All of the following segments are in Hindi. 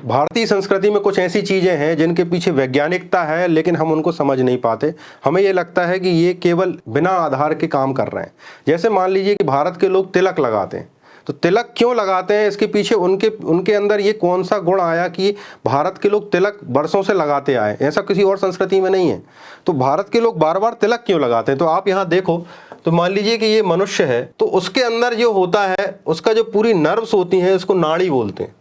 भारतीय संस्कृति में कुछ ऐसी चीज़ें हैं जिनके पीछे वैज्ञानिकता है, लेकिन हम उनको समझ नहीं पाते। हमें ये लगता है कि ये केवल बिना आधार के काम कर रहे हैं। जैसे मान लीजिए कि भारत के लोग तिलक लगाते हैं, तो तिलक क्यों लगाते हैं, इसके पीछे उनके अंदर ये कौन सा गुण आया कि भारत के लोग तिलक बरसों से लगाते आए, ऐसा किसी और संस्कृति में नहीं है। तो भारत के लोग बार बार तिलक क्यों लगाते हैं? तो आप यहाँ देखो, तो मान लीजिए कि ये मनुष्य है, तो उसके अंदर जो होता है, उसका जो पूरी नर्व्स होती हैं, उसको नाड़ी बोलते हैं।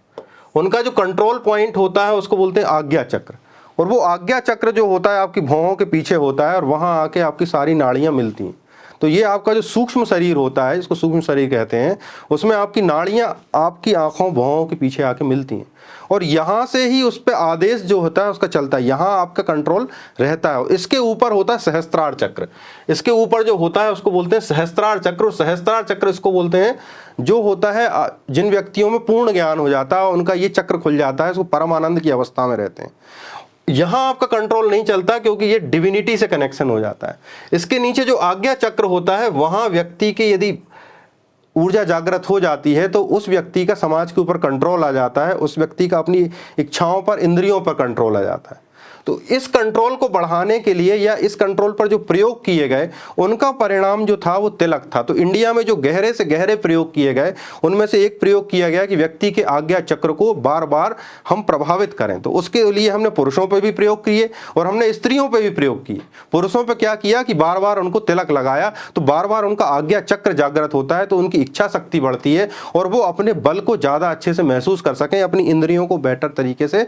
उनका जो कंट्रोल पॉइंट होता है उसको बोलते हैं आज्ञा चक्र। और वो आज्ञा चक्र जो होता है आपकी भौहों के पीछे होता है, और वहाँ आके आपकी सारी नाड़ियाँ मिलती हैं। तो ये आपका जो सूक्ष्म शरीर होता है, इसको सूक्ष्म शरीर कहते हैं, उसमें आपकी नाड़ियाँ आपकी आँखों भौहों के पीछे आके मिलती हैं, और यहाँ से ही उस पर आदेश जो होता है उसका चलता है। यहाँ आपका कंट्रोल रहता है। इसके ऊपर होता है सहस्त्रार चक्र। इसके ऊपर जो होता है उसको बोलते हैं सहस्त्रार चक्र। और सहस्त्रार चक्र इसको बोलते हैं जो होता है जिन व्यक्तियों में पूर्ण ज्ञान हो जाता है, उनका ये चक्र खुल जाता है, इसको परमानंद की अवस्था में रहते हैं। यहाँ आपका कंट्रोल नहीं चलता क्योंकि ये डिविनिटी से कनेक्शन हो जाता है। इसके नीचे जो आज्ञा चक्र होता है, वहाँ व्यक्ति के यदि ऊर्जा जागृत हो जाती है तो उस व्यक्ति का समाज के ऊपर कंट्रोल आ जाता है, उस व्यक्ति का अपनी इच्छाओं पर, इंद्रियों पर कंट्रोल आ जाता है। तो इस कंट्रोल को बढ़ाने के लिए या इस कंट्रोल पर जो प्रयोग किए गए, उनका परिणाम जो था वो तिलक था। तो इंडिया में जो गहरे से गहरे प्रयोग किए गए, उनमें से एक प्रयोग किया गया कि व्यक्ति के आज्ञा चक्र को बार बार हम प्रभावित करें। तो उसके लिए हमने पुरुषों पर भी प्रयोग किए और हमने स्त्रियों पर भी प्रयोग किए। पुरुषों पर क्या किया कि बार बार उनको तिलक लगाया, तो बार बार उनका आज्ञा चक्र जागृत होता है, तो उनकी इच्छा शक्ति बढ़ती है और वो अपने बल को ज़्यादा अच्छे से महसूस कर सकें, अपनी इंद्रियों को बेहतर तरीके से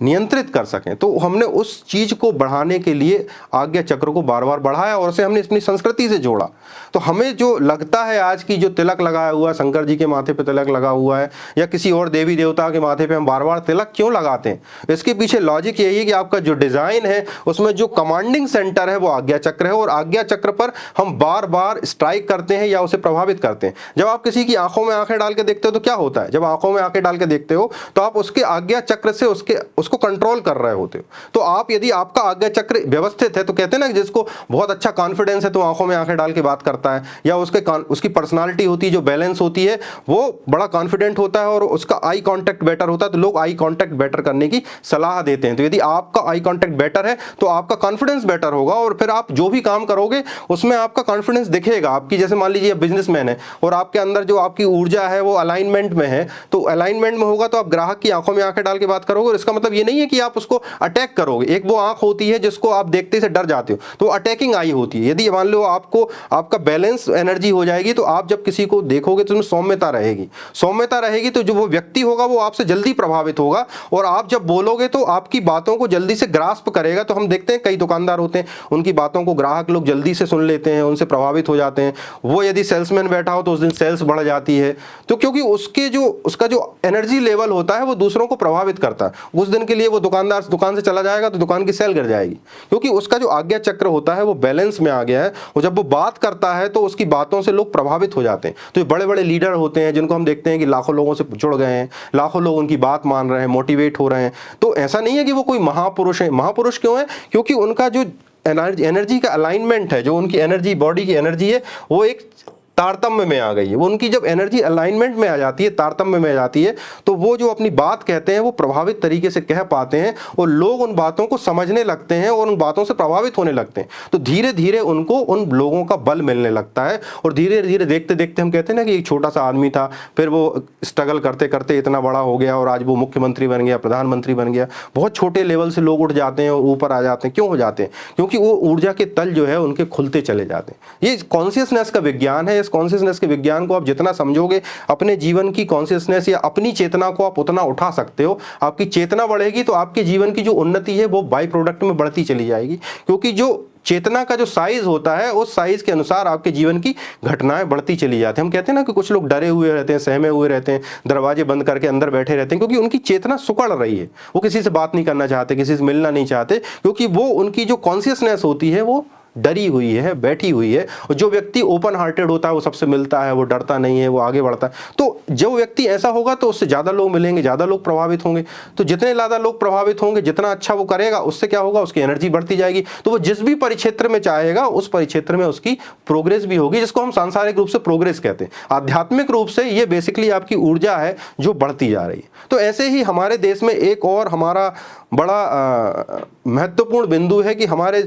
नियंत्रित कर सकें। तो हमने उस चीज को बढ़ाने के लिए आज्ञा चक्र को बार बार बढ़ाया और उसे हमने अपनी संस्कृति से जोड़ा। तो हमें जो लगता है आज की जो तिलक लगाया हुआ, शंकर जी के माथे पे तिलक लगा हुआ है या किसी और देवी देवता के माथे पे हम बार बार तिलक क्यों लगाते हैं, इसके पीछे लॉजिक यही है कि आपका जो डिजाइन है उसमें जो कमांडिंग सेंटर है वो आज्ञा चक्र है, और आज्ञा चक्र पर हम बार बार स्ट्राइक करते हैं या उसे प्रभावित करते हैं। जब आप किसी की आंखों में आंखें डाल के देखते हो तो क्या होता है? जब आंखों में आंखें डाल के देखते हो तो आप उसके आज्ञा चक्र से उसको कंट्रोल कर रहे होते हो। तो आप यदि आपका आज्ञा चक्र व्यवस्थित है, तो कहते हैं ना जिसको बहुत अच्छा कॉन्फिडेंस है तो आंखों में आंखें डाल के बात करता है, या उसकी पर्सनालिटी होती है जो बैलेंस होती है, वो बड़ा कॉन्फिडेंट होता है और उसका आई कांटेक्ट बेटर होता है, तो लोग आई कांटेक्ट बेटर करने की सलाह देते हैं। तो यदि आपका आई कांटेक्ट बेटर है तो आपका कॉन्फिडेंस बेटर होगा और फिर आप जो भी काम करोगे उसमें आपका कॉन्फिडेंस दिखेगा। आपकी जैसे मान लीजिए बिजनेसमैन है और आपके अंदर जो आपकी ऊर्जा है वो अलाइनमेंट में है, तो अलाइनमेंट में होगा तो आप ग्राहक की आंखों में आंखें डाल के बात करोगे। और इसका मतलब ये नहीं है कि आप उसको अटैक करोगे। एक वो आंख होती है जिसको आप देखते से डर जाते हो, तो अटैकिंग आई होती है। यदि मान लो आपका बैलेंस एनर्जी हो जाएगी तो आप जब किसी को देखोगे तो उसमें सौम्यता रहेगी। सौम्यता रहेगी तो जो वो व्यक्ति होगा वो आपसे जल्दी प्रभावित होगा, और आप जब बोलोगे तो आपकी बातों को जल्दी से ग्रास्प करेगा। तो हम देखते हैं कई दुकानदार होते हैं, उनकी बातों को ग्राहक लोग जल्दी से सुन लेते हैं, उनसे प्रभावित हो जाते हैं। वो यदि सेल्समैन बैठा हो तो उस दिन सेल्स बढ़ जाती है, तो क्योंकि उसका जो एनर्जी लेवल होता है वो दूसरों को प्रभावित करता है। उस दिन के लिए वो दुकानदार दुकान से चला जाएगा तो दुकान की सेल गिर जाएगी, क्योंकि उसका जो आज्ञा चक्र होता है वो बैलेंस में आ गया है। और जब वो बात करता है तो उसकी बातों से लोग प्रभावित हो जाते हैं। तो ये बड़े बड़े लीडर होते हैं जिनको हम देखते हैं कि लाखों लोगों से जुड़ गए हैं, लाखों लोग उनकी बात मान रहे हैं, मोटिवेट हो रहे हैं। तो ऐसा नहीं है कि वो कोई महापुरुष है। महापुरुष क्यों है? क्योंकि उनका जो एनर्जी का अलाइनमेंट है, जो उनकी एनर्जी, बॉडी की एनर्जी है, वो एक तारतम्य में आ गई है। वो उनकी जब एनर्जी अलाइनमेंट में आ जाती है, तारतम्य में आ जाती है, तो वो जो अपनी बात कहते हैं वो प्रभावित तरीके से कह पाते हैं और लोग उन बातों को समझने लगते हैं और उन बातों से प्रभावित होने लगते हैं। तो धीरे धीरे उनको उन लोगों का बल मिलने लगता है, और धीरे धीरे देखते देखते हम कहते हैं ना कि एक छोटा सा आदमी था, फिर वो स्ट्रगल करते करते इतना बड़ा हो गया और आज वो मुख्यमंत्री बन गया, प्रधानमंत्री बन गया। बहुत छोटे लेवल से लोग उठ जाते हैं और ऊपर आ जाते हैं। क्यों हो जाते हैं? क्योंकि वो ऊर्जा के तल जो है उनके खुलते चले जाते हैं। ये कॉन्शियसनेस का विज्ञान है। कॉन्शियसनेस के विज्ञान को आप जितना समझोगे, अपने जीवन की कॉन्शियसनेस या अपनी चेतना को आप उतना उठा सकते हो। आपकी चेतना बढ़ेगी तो आपके जीवन की जो उन्नति है वो बाई प्रोडक्ट में बढ़ती चली जाएगी, क्योंकि जो चेतना का जो साइज होता है उस साइज के अनुसार आपके जीवन की घटनाएं बढ़ती चली जाती हैं। हम कहते हैं ना कि कुछ लोग डरे हुए रहते हैं, सहमे हुए रहते हैं, दरवाजे बंद करके अंदर बैठे रहते हैं, क्योंकि उनकी चेतना सुकड़ रही है। वो किसी से बात नहीं करना चाहते, किसी से मिलना नहीं चाहते, क्योंकि वो उनकी जो कॉन्शियसनेस होती है वो डरी हुई है, बैठी हुई है। और जो व्यक्ति ओपन हार्टेड होता है वो सबसे मिलता है, वो डरता नहीं है, वो आगे बढ़ता है। तो जो व्यक्ति ऐसा होगा तो उससे ज़्यादा लोग मिलेंगे, ज़्यादा लोग प्रभावित होंगे। तो जितने ज़्यादा लोग प्रभावित होंगे, जितना अच्छा वो करेगा, उससे क्या होगा, उसकी एनर्जी बढ़ती जाएगी। तो वो जिस भी परिक्षेत्र में चाहेगा उस परिक्षेत्र में उसकी प्रोग्रेस भी होगी, जिसको हम सांसारिक रूप से प्रोग्रेस कहते हैं। आध्यात्मिक रूप से ये बेसिकली आपकी ऊर्जा है जो बढ़ती जा रही है। तो ऐसे ही हमारे देश में एक और हमारा बड़ा महत्वपूर्ण बिंदु है कि हमारे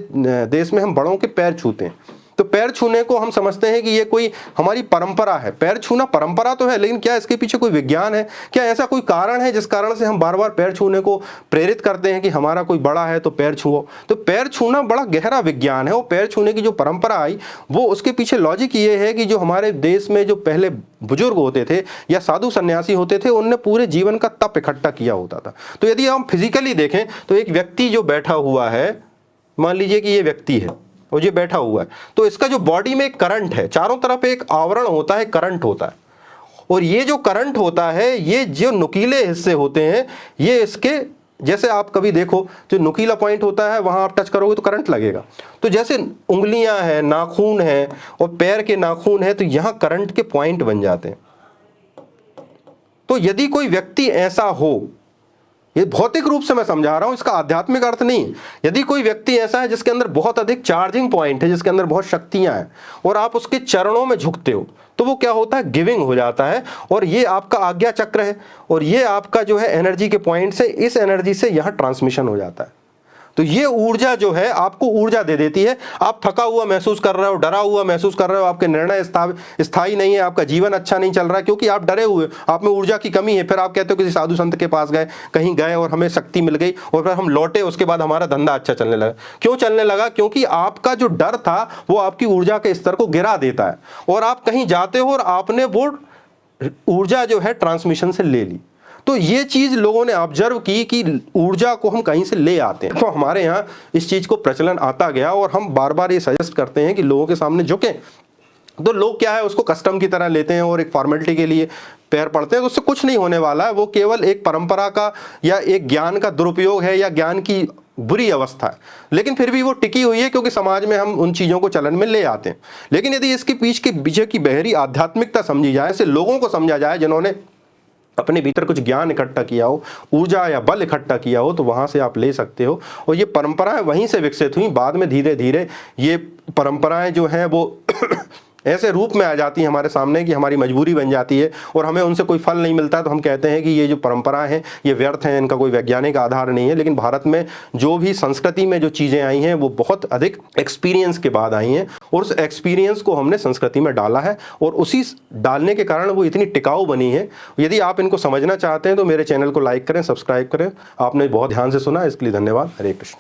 देश में हम बड़ों के पैर छूते हैं। तो पैर छूने को हम समझते हैं कि ये कोई हमारी परंपरा है। पैर छूना परंपरा तो है, लेकिन क्या इसके पीछे कोई विज्ञान है? क्या ऐसा कोई कारण है जिस कारण से हम बार बार पैर छूने को प्रेरित करते हैं कि हमारा कोई बड़ा है तो पैर छुओ? तो पैर छूना बड़ा गहरा विज्ञान है। वो पैर छूने की जो परंपरा आई, वो उसके पीछे लॉजिक ये है कि जो हमारे देश में जो पहले बुजुर्ग होते थे या साधु सन्यासी होते थे, उनने पूरे जीवन का तप इकट्ठा किया होता था। तो यदि हम फिजिकली देखें तो एक व्यक्ति जो बैठा हुआ है, मान लीजिए कि ये व्यक्ति है और ये बैठा हुआ है, तो इसका जो बॉडी में एक करंट है, चारों तरफ एक आवरण होता है, करंट होता है। और ये जो करंट होता है, ये जो नुकीले हिस्से होते हैं, ये इसके जैसे आप कभी देखो जो नुकीला पॉइंट होता है वहां आप टच करोगे तो करंट लगेगा। तो जैसे उंगलियां हैं, नाखून है और पैर के नाखून है, तो यहां करंट के पॉइंट बन जाते हैं। तो यदि कोई व्यक्ति ऐसा हो, ये भौतिक रूप से मैं समझा रहा हूं, इसका आध्यात्मिक अर्थ नहीं। यदि कोई व्यक्ति ऐसा है जिसके अंदर बहुत अधिक चार्जिंग पॉइंट है, जिसके अंदर बहुत शक्तियां हैं, और आप उसके चरणों में झुकते हो, तो वो क्या होता है, गिविंग हो जाता है। और ये आपका आज्ञा चक्र है, और ये आपका जो है एनर्जी के पॉइंट से, इस एनर्जी से यहां ट्रांसमिशन हो जाता है। तो ये ऊर्जा जो है आपको ऊर्जा दे देती है। आप थका हुआ महसूस कर रहे हो, डरा हुआ महसूस कर रहे हो, आपके निर्णय स्थायी नहीं है, आपका जीवन अच्छा नहीं चल रहा है, क्योंकि आप डरे हुए, आप में ऊर्जा की कमी है। फिर आप कहते हो किसी साधु संत के पास गए, कहीं गए और हमें शक्ति मिल गई, और फिर हम लौटे, उसके बाद हमारा धंधा अच्छा चलने लगा। क्यों चलने लगा? क्योंकि आपका जो डर था वो आपकी ऊर्जा के स्तर को गिरा देता है, और आप कहीं जाते हो और आपने वो ऊर्जा जो है ट्रांसमिशन से ले ली। तो ये चीज लोगों ने ऑब्जर्व की कि ऊर्जा को हम कहीं से ले आते हैं। तो हमारे यहाँ इस चीज को प्रचलन आता गया, और हम बार बार ये सजेस्ट करते हैं कि लोगों के सामने झुकें। तो लोग क्या है, उसको कस्टम की तरह लेते हैं और एक फॉर्मेलिटी के लिए पैर पड़ते हैं। तो उससे कुछ नहीं होने वाला है। वो केवल एक परंपरा का या एक ज्ञान का दुरुपयोग है, या ज्ञान की बुरी अवस्था है, लेकिन फिर भी वो टिकी हुई है, क्योंकि समाज में हम उन चीजों को चलन में ले आते हैं। लेकिन यदि इसके पीछे की बहरी आध्यात्मिकता समझी जाए, ऐसे लोगों को समझा जाए जिन्होंने अपने भीतर कुछ ज्ञान इकट्ठा किया हो, ऊर्जा या बल इकट्ठा किया हो, तो वहां से आप ले सकते हो। और ये परंपराएं वहीं से विकसित हुई। बाद में धीरे धीरे ये परंपराएं जो हैं वो ऐसे रूप में आ जाती हैं हमारे सामने कि हमारी मजबूरी बन जाती है, और हमें उनसे कोई फल नहीं मिलता। तो हम कहते हैं कि ये जो परंपराएं हैं ये व्यर्थ हैं, इनका कोई वैज्ञानिक आधार नहीं है। लेकिन भारत में जो भी संस्कृति में जो चीज़ें आई हैं वो बहुत अधिक एक्सपीरियंस के बाद आई हैं, और उस एक्सपीरियंस को हमने संस्कृति में डाला है, और उसी डालने के कारण वो इतनी टिकाऊ बनी है। यदि आप इनको समझना चाहते हैं तो मेरे चैनल को लाइक करें, सब्सक्राइब करें। आपने बहुत ध्यान से सुना, इसके लिए धन्यवाद। हरे कृष्ण।